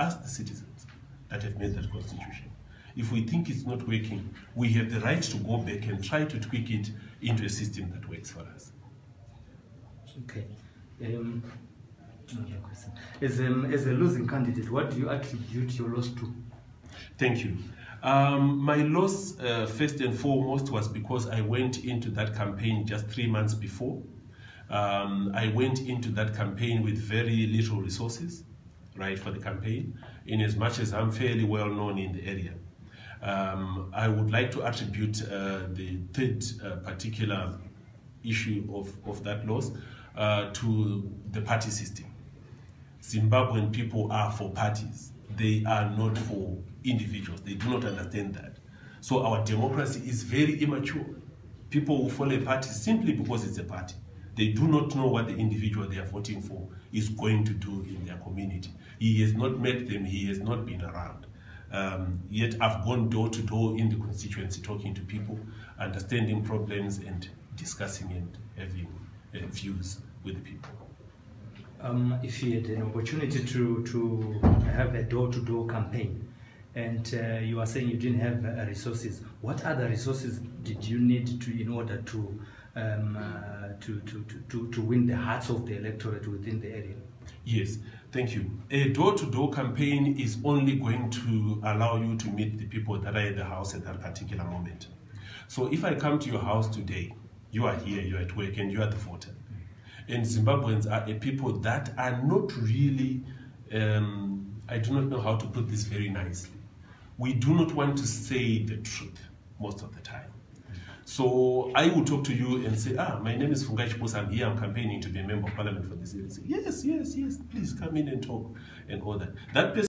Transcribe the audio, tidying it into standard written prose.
Ask the citizens that have made that constitution. If we think it's not working, we have the right to go back and try to tweak it into a system that works for us. Okay. Another question. As a losing candidate, what do you attribute your loss to? Thank you. My loss, first and foremost, was because I went into that campaign just 3 months before. I went into that campaign with very little resources, right, for the campaign, in as much as I'm fairly well known in the area. I would like to attribute the third particular issue of that loss to the party system. Zimbabwean people are for parties. They are not for individuals. They do not understand that. So our democracy is very immature. People will follow a party simply because it's a party. They do not know what the individual they are voting for is going to do in their community. He has not met them. He has not been around. Yet I've gone door to door in the constituency, talking to people, understanding problems and discussing and having views with the people. If you had an opportunity to have a door-to-door campaign, and you are saying you didn't have resources, what other resources did you need in order to win the hearts of the electorate within the area? Yes, thank you. A door-to-door campaign is only going to allow you to meet the people that are at the house at that particular moment. So if I come to your house today, you are here, you're at work, and you are the voter. And Zimbabweans are a people that are not really, I do not know how to put this very nicely. We do not want to say the truth most of the time. So I will talk to you and say, my name is Fungai Chiposi, I'm here, I'm campaigning to be a member of parliament for this area. Yes, please come in and talk and all that. That person